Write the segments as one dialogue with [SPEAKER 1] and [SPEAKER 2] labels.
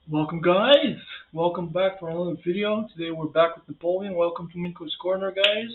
[SPEAKER 1] Welcome guys! Welcome back for another video. Today we're back with Napoleon. Welcome to Minko's Corner guys.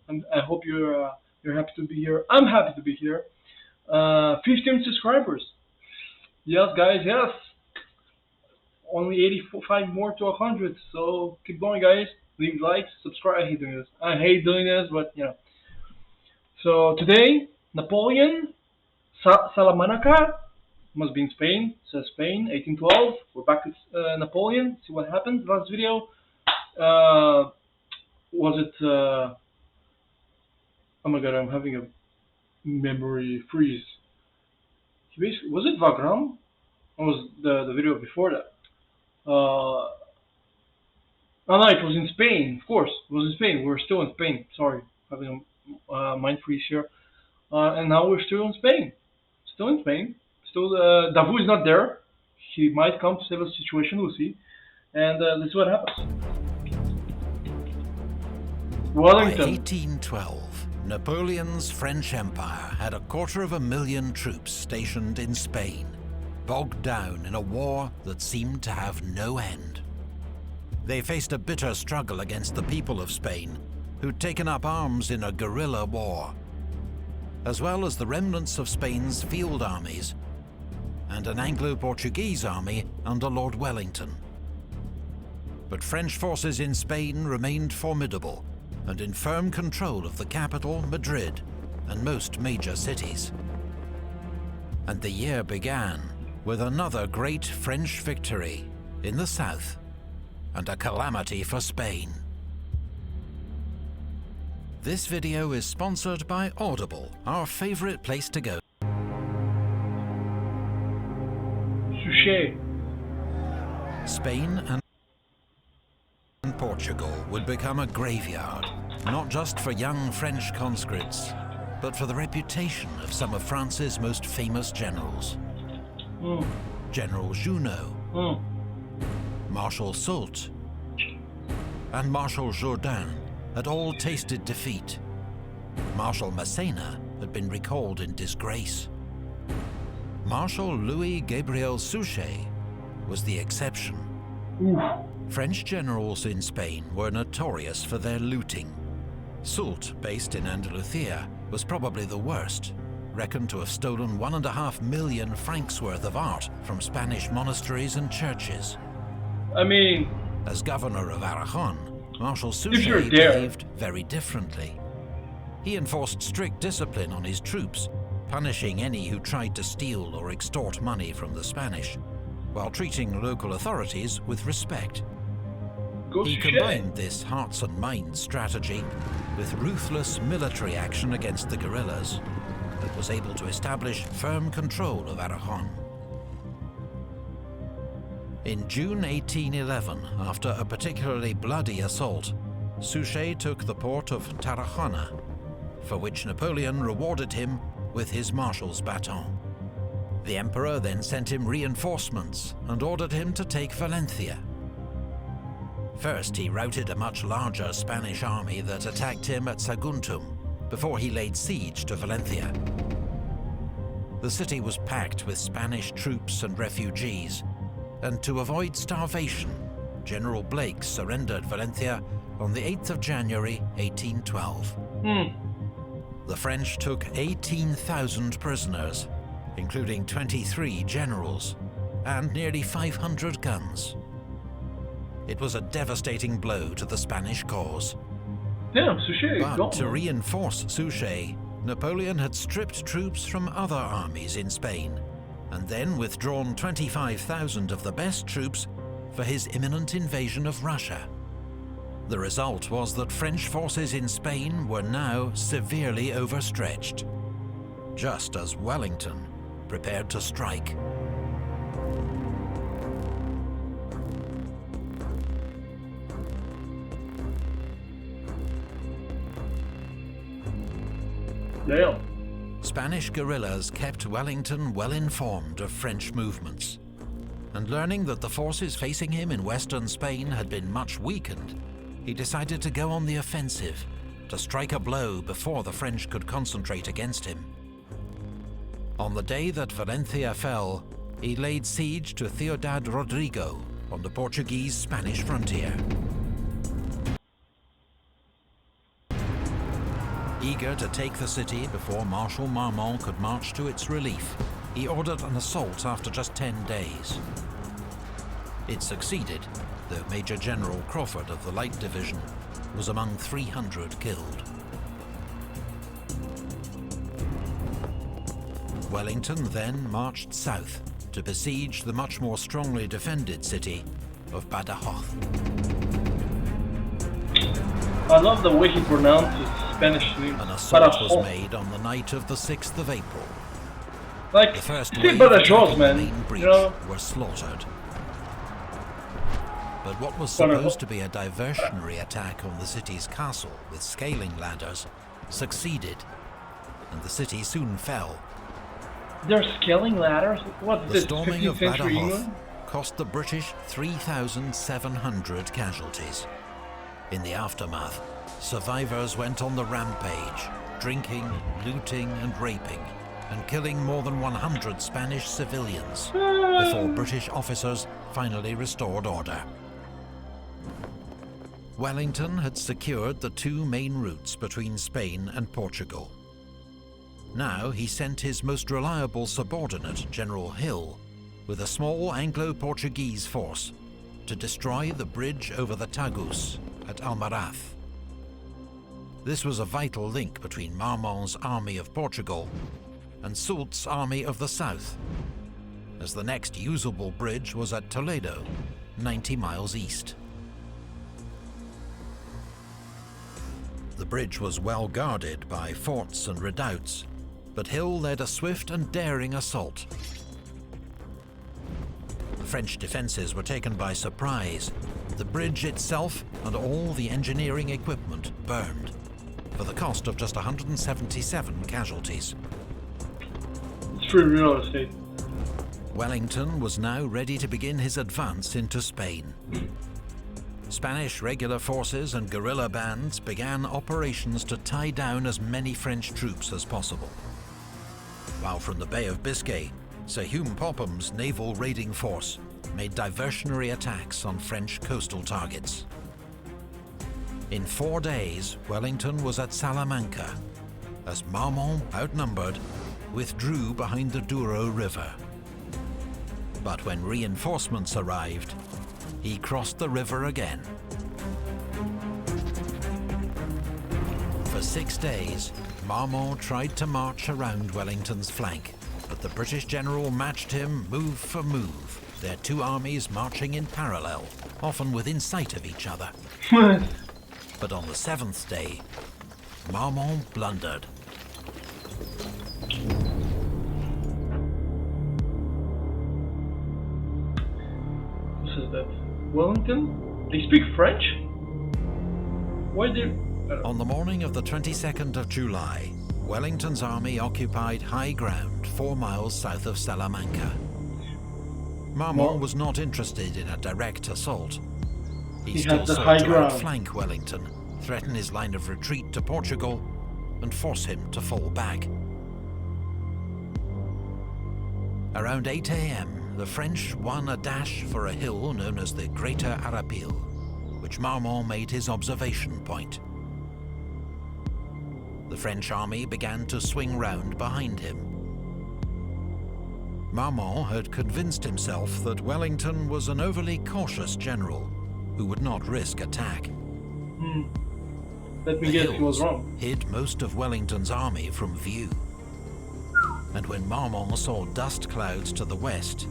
[SPEAKER 1] I hope you're happy to be here. I'm happy to be here. 15 subscribers. Yes guys, yes. Only 85 more to 100. So keep going guys. Leave likes, subscribe. I hate doing this, but you know. So today, Napoleon, Salamanca, must be in Spain. Says Spain, 1812. We're back to Napoleon. See what happened. Last video. Was it? Oh my god, I'm having a memory freeze. Was it Wagram? Or was the video before that? Oh no, it was in Spain. Of course, it was in Spain. We're still in Spain. Sorry, having a mind freeze here. And now we're still in Spain. Still in Spain. Still, Davu is not there. He might come to save the situation. We'll see. And this is what happens.
[SPEAKER 2] By
[SPEAKER 1] Wellington.
[SPEAKER 2] 1812, Napoleon's French Empire had 250,000 troops stationed in Spain, bogged down in a war that seemed to have no end. They faced a bitter struggle against the people of Spain, who'd taken up arms in a guerrilla war, as well as the remnants of Spain's field armies and an Anglo-Portuguese army under Lord Wellington. But French forces in Spain remained formidable and in firm control of the capital, Madrid, and most major cities. And the year began with another great French victory in the south, and a calamity for Spain. This video is sponsored by Audible, our favorite place to go.
[SPEAKER 1] Suchet.
[SPEAKER 2] Spain and Portugal would become a graveyard, not just for young French conscripts, but for the reputation of some of France's most famous generals. General Junot, Marshal Soult, and Marshal Jourdan had all tasted defeat. Marshal Massena had been recalled in disgrace. Marshal Louis Gabriel Suchet was the exception. French generals in Spain were notorious for their looting. Soult, based in Andalusia, was probably the worst, reckoned to have stolen 1.5 million francs worth of art from Spanish monasteries and churches.
[SPEAKER 1] I mean,
[SPEAKER 2] as governor of Aragon, Marshal Suchet behaved very differently. He enforced strict discipline on his troops, punishing any who tried to steal or extort money from the Spanish, while treating local authorities with respect. He combined this hearts and minds strategy with ruthless military action against the guerrillas that was able to establish firm control of Aragon. In June 1811, after a particularly bloody assault, Suchet took the port of Tarragona, for which Napoleon rewarded him with his marshal's baton. The emperor then sent him reinforcements and ordered him to take Valencia. First, he routed a much larger Spanish army that attacked him at Saguntum before he laid siege to Valencia. The city was packed with Spanish troops and refugees, and to avoid starvation, General Blake surrendered Valencia on the 8th of January, 1812. The French took 18,000 prisoners, including 23 generals, and nearly 500 guns. It was a devastating blow to the Spanish cause.
[SPEAKER 1] Damn, Suchet.
[SPEAKER 2] But to reinforce Suchet, Napoleon had stripped troops from other armies in Spain, and then withdrawn 25,000 of the best troops for his imminent invasion of Russia. The result was that French forces in Spain were now severely overstretched, just as Wellington prepared to strike.
[SPEAKER 1] Damn.
[SPEAKER 2] Spanish guerrillas kept Wellington well informed of French movements, and learning that the forces facing him in western Spain had been much weakened, he decided to go on the offensive, to strike a blow before the French could concentrate against him. On the day that Valencia fell, he laid siege to Ciudad Rodrigo on the Portuguese-Spanish frontier. Eager to take the city before Marshal Marmont could march to its relief, he ordered an assault after just 10 days. It succeeded, though Major General Crawford of the Light Division was among 300 killed. Wellington then marched south to besiege the much more strongly defended city of Badajoz.
[SPEAKER 1] I love the way he pronounces Spanish name.
[SPEAKER 2] An assault
[SPEAKER 1] Badajoz.
[SPEAKER 2] was made on the night of the 6th of April.
[SPEAKER 1] Like,
[SPEAKER 2] The first
[SPEAKER 1] see
[SPEAKER 2] wave
[SPEAKER 1] Badajoz,
[SPEAKER 2] attacking the
[SPEAKER 1] man.
[SPEAKER 2] main breach
[SPEAKER 1] You know?
[SPEAKER 2] were slaughtered. But what was
[SPEAKER 1] Badajoz.
[SPEAKER 2] supposed to be a diversionary attack on the city's castle with scaling ladders succeeded, and the city soon fell.
[SPEAKER 1] They're scaling ladders? What's
[SPEAKER 2] The
[SPEAKER 1] this,
[SPEAKER 2] storming
[SPEAKER 1] 15th
[SPEAKER 2] of
[SPEAKER 1] century
[SPEAKER 2] Badajoz
[SPEAKER 1] England?
[SPEAKER 2] cost the British 3,700 casualties. In the aftermath, survivors went on the rampage, drinking, looting and raping, and killing more than 100 Spanish civilians before British officers finally restored order. Wellington had secured the two main routes between Spain and Portugal. Now he sent his most reliable subordinate, General Hill, with a small Anglo-Portuguese force to destroy the bridge over the Tagus at Almaraz. This was a vital link between Marmont's army of Portugal and Soult's army of the south, as the next usable bridge was at Toledo, 90 miles east. The bridge was well guarded by forts and redoubts, but Hill led a swift and daring assault. The French defences were taken by surprise. The bridge itself and all the engineering equipment burned, for the cost of just 177 casualties.
[SPEAKER 1] It's free real estate.
[SPEAKER 2] Wellington was now ready to begin his advance into Spain. Spanish regular forces and guerrilla bands began operations to tie down as many French troops as possible. While from the Bay of Biscay, Sir Hugh Popham's naval raiding force made diversionary attacks on French coastal targets. In 4 days, Wellington was at Salamanca, as Marmont, outnumbered, withdrew behind the Douro River. But when reinforcements arrived, he crossed the river again. For 6 days, Marmont tried to march around Wellington's flank, but the British general matched him move for move, their two armies marching in parallel, often within sight of each other. But on the 7th day, Marmont blundered.
[SPEAKER 1] Who says that? Wellington? They speak French? Why did...
[SPEAKER 2] On the morning of the 22nd of July, Wellington's army occupied high ground 4 miles south of Salamanca. Marmont was not interested in a direct assault. He still
[SPEAKER 1] had the
[SPEAKER 2] sought
[SPEAKER 1] high
[SPEAKER 2] to
[SPEAKER 1] ground.
[SPEAKER 2] outflank Wellington, threaten his line of retreat to Portugal, and force him to fall back. Around 8 a.m., the French won a dash for a hill known as the Greater Arapil, which Marmont made his observation point. The French army began to swing round behind him. Marmont had convinced himself that Wellington was an overly cautious general who would not risk attack.
[SPEAKER 1] Let me
[SPEAKER 2] The
[SPEAKER 1] guess, he was
[SPEAKER 2] hills
[SPEAKER 1] wrong.
[SPEAKER 2] hid most of Wellington's army from view. And when Marmont saw dust clouds to the west,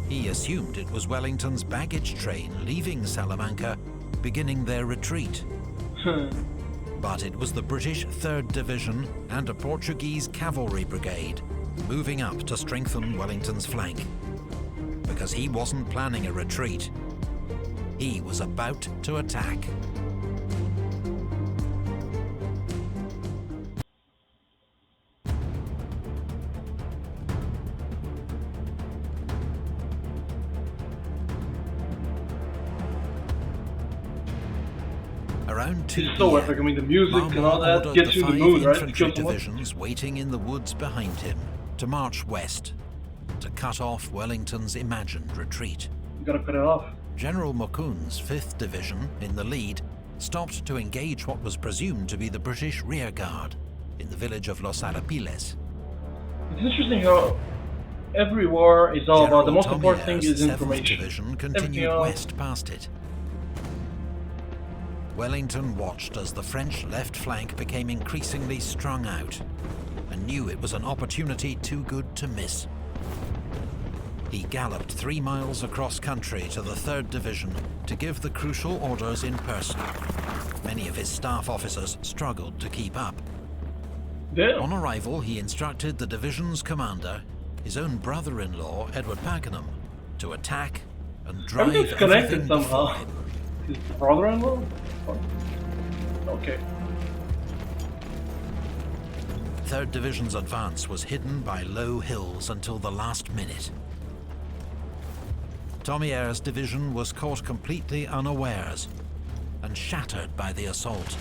[SPEAKER 2] he assumed it was Wellington's baggage train leaving Salamanca, beginning their retreat. But it was the British 3rd Division and a Portuguese cavalry brigade moving up to strengthen Wellington's flank. Because he wasn't planning a retreat. He was about to attack. Around 2
[SPEAKER 1] It's so
[SPEAKER 2] p.m.,
[SPEAKER 1] epic. I mean, the music and all
[SPEAKER 2] Marmont
[SPEAKER 1] that
[SPEAKER 2] ordered
[SPEAKER 1] gets
[SPEAKER 2] the
[SPEAKER 1] you in the
[SPEAKER 2] 5
[SPEAKER 1] mood, right? To
[SPEAKER 2] infantry
[SPEAKER 1] kill someone.
[SPEAKER 2] divisions waiting in the woods behind him to march west, to cut off Wellington's imagined retreat.
[SPEAKER 1] You gotta cut it off.
[SPEAKER 2] General Moukoun's 5th Division, in the lead, stopped to engage what was presumed to be the British rearguard in the village of Los Arapiles.
[SPEAKER 1] It's interesting how every war is all about the most important thing is
[SPEAKER 2] 7th
[SPEAKER 1] information.
[SPEAKER 2] Division continued west past it. Wellington watched as the French left flank became increasingly strung out and knew it was an opportunity too good to miss. He galloped 3 miles across country to the 3rd Division to give the crucial orders in person. Many of his staff officers struggled to keep up.
[SPEAKER 1] Damn.
[SPEAKER 2] On arrival, he instructed the division's commander, his own brother-in-law, Edward Pakenham, to attack and drive
[SPEAKER 1] Everything's connected
[SPEAKER 2] everything
[SPEAKER 1] somehow.
[SPEAKER 2] before him.
[SPEAKER 1] His brother-in-law? Okay.
[SPEAKER 2] 3rd Division's advance was hidden by low hills until the last minute. Thomières's division was caught completely unawares and shattered by the assault.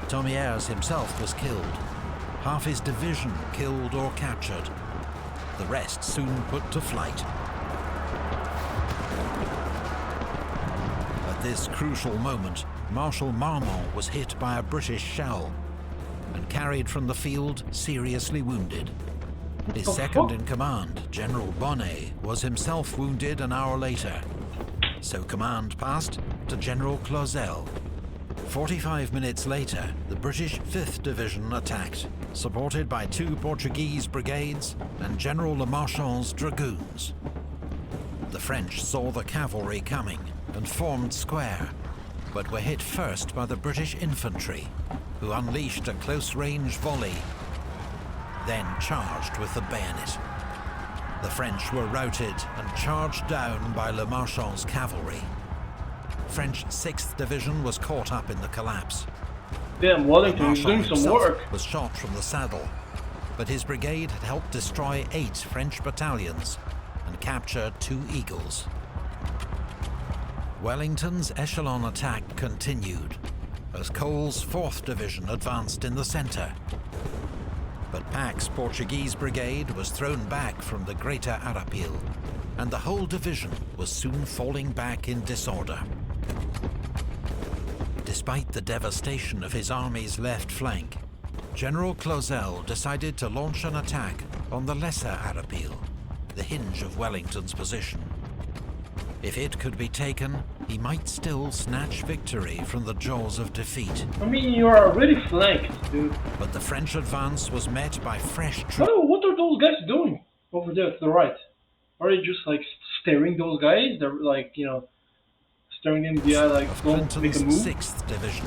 [SPEAKER 2] Thomières himself was killed, half his division killed or captured, the rest soon put to flight. At this crucial moment, Marshal Marmont was hit by a British shell and carried from the field seriously wounded. His second-in-command, General Bonnet, was himself wounded an hour later, so command passed to General Clausel. 45 minutes later, the British 5th Division attacked, supported by 2 Portuguese brigades and General Le Marchand's dragoons. The French saw the cavalry coming and formed square, but were hit first by the British infantry, who unleashed a close-range volley, then charged with the bayonet. The French were routed and charged down by Le Marchand's cavalry. French 6th Division was caught up in the collapse.
[SPEAKER 1] Damn, Wellington is doing some work.
[SPEAKER 2] Was shot from the saddle, but his brigade had helped destroy 8 French battalions and capture 2 Eagles. Wellington's echelon attack continued as Cole's 4th Division advanced in the centre. But Pack's Portuguese brigade was thrown back from the Greater Arapil, and the whole division was soon falling back in disorder. Despite the devastation of his army's left flank, General Clausel decided to launch an attack on the Lesser Arapil, the hinge of Wellington's position. If it could be taken, he might still snatch victory from the jaws of defeat.
[SPEAKER 1] I mean, you are already flanked, dude.
[SPEAKER 2] But the French advance was met by fresh troops.
[SPEAKER 1] Oh, what are those guys doing over there to the right? Are they just like staring those guys? They're like, you know, staring them in the eye like, don't make a move?
[SPEAKER 2] 6th Division,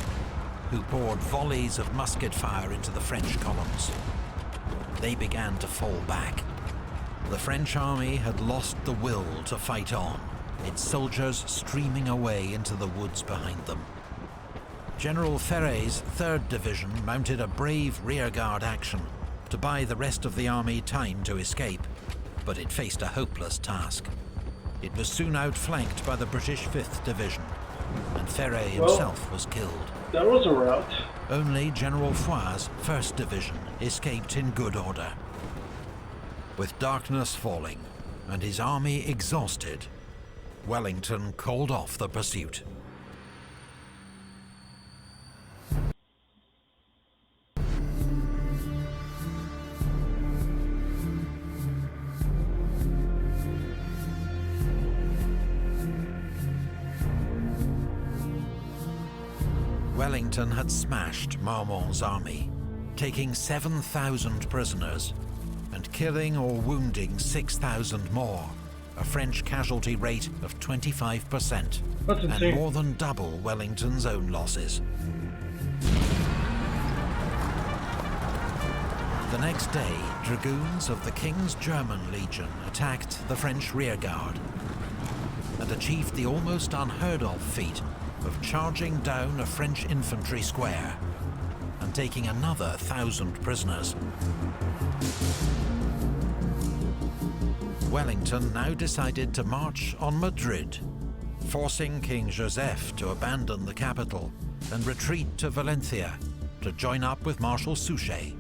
[SPEAKER 2] who poured volleys of musket fire into the French columns. They began to fall back. The French army had lost the will to fight on, its soldiers streaming away into the woods behind them. General Ferré's 3rd Division mounted a brave rearguard action to buy the rest of the army time to escape, but it faced a hopeless task. It was soon outflanked by the British 5th Division, and Ferré himself was killed.
[SPEAKER 1] That was a rout.
[SPEAKER 2] Only General Foy's 1st Division escaped in good order. With darkness falling and his army exhausted, Wellington called off the pursuit. Wellington had smashed Marmont's army, taking 7,000 prisoners and killing or wounding 6,000 more, a French casualty rate of 25%, and more than double Wellington's own losses. The next day, dragoons of the King's German Legion attacked the French rearguard and achieved the almost unheard-of feat of charging down a French infantry square and taking another 1,000 prisoners. Wellington now decided to march on Madrid, forcing King Joseph to abandon the capital and retreat to Valencia to join up with Marshal Suchet.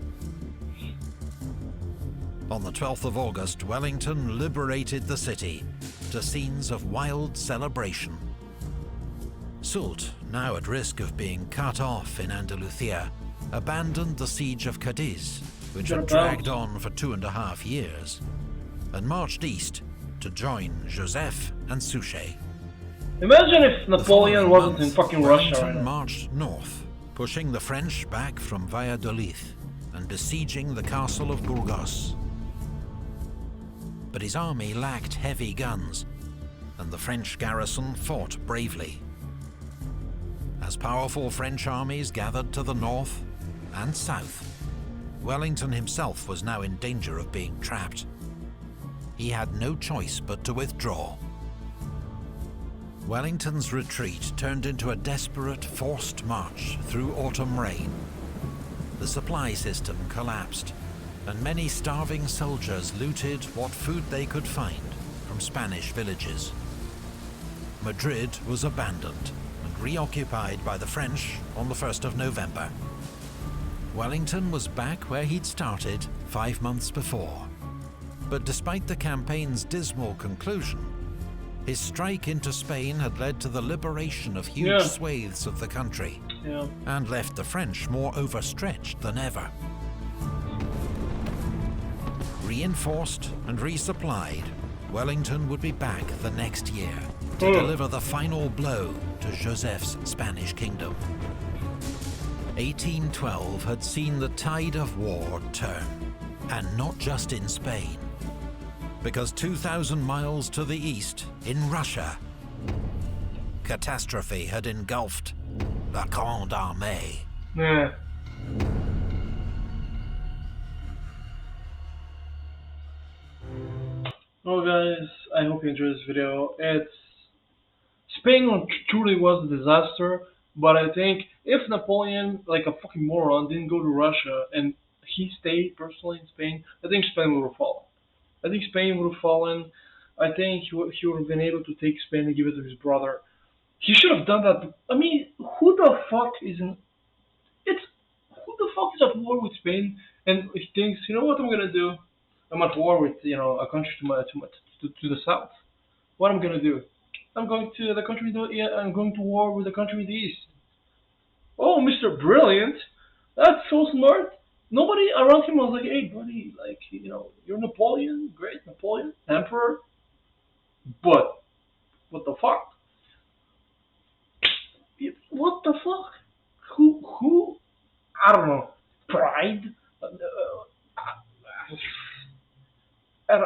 [SPEAKER 2] On the 12th of August, Wellington liberated the city to scenes of wild celebration. Soult, now at risk of being cut off in Andalusia, abandoned the siege of Cadiz, which had dragged on for 2.5 years, and marched east to join Joseph and Suchet.
[SPEAKER 1] Imagine if Napoleon wasn't in fucking Russia right
[SPEAKER 2] Wellington
[SPEAKER 1] now.
[SPEAKER 2] marched north, pushing the French back from Valladolid and besieging the castle of Burgos. But his army lacked heavy guns, and the French garrison fought bravely. As powerful French armies gathered to the north and south, Wellington himself was now in danger of being trapped. He had no choice but to withdraw. Wellington's retreat turned into a desperate, forced march through autumn rain. The supply system collapsed, and many starving soldiers looted what food they could find from Spanish villages. Madrid was abandoned and reoccupied by the French on the 1st of November. Wellington was back where he'd started 5 months before. But despite the campaign's dismal conclusion, his strike into Spain had led to the liberation of huge swathes of the country and left the French more overstretched than ever. Reinforced and resupplied, Wellington would be back the next year to deliver the final blow to Joseph's Spanish kingdom. 1812 had seen the tide of war turn, and not just in Spain, because 2,000 miles to the east, in Russia, catastrophe had engulfed la Grande Armée.
[SPEAKER 1] Yeah. Well guys, I hope you enjoyed this video. Spain truly was a disaster, but I think if Napoleon, like a fucking moron, didn't go to Russia and he stayed personally in Spain, I think Spain would have fallen. I think Spain would have fallen. I think he would have been able to take Spain and give it to his brother. He should have done that. I mean, who the fuck is at war with Spain and he thinks, you know what I'm gonna do? I'm at war with a country to the south. What I'm gonna do? I'm going to the country. I'm going to war with the country in the east. Oh, Mr. Brilliant, that's so smart. Nobody around him was like, hey, buddy, like, you're Napoleon, great Napoleon, emperor, but what the fuck? What the fuck? Who? I don't know. Pride? I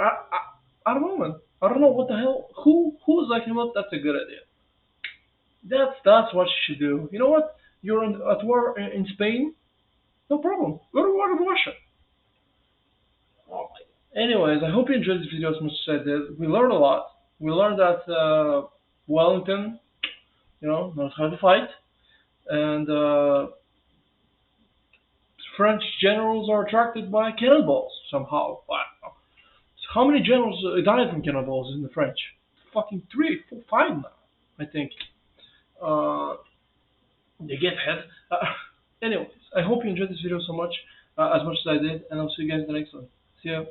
[SPEAKER 1] don't know, man. I don't know what the hell. Who's like, you know what? That's a good idea. That's what you should do. You know what? You're at war in Spain. No problem. Go to war with Russia. Anyways, I hope you enjoyed this video as much as I did. We learned a lot. We learned that Wellington, knows how to fight, and French generals are attracted by cannonballs somehow. How many generals died from cannonballs in the French? Fucking 3, 4, 5 now, I think. They get hit. Anyways, I hope you enjoyed this video so much, as much as I did, and I'll see you guys in the next one. See ya.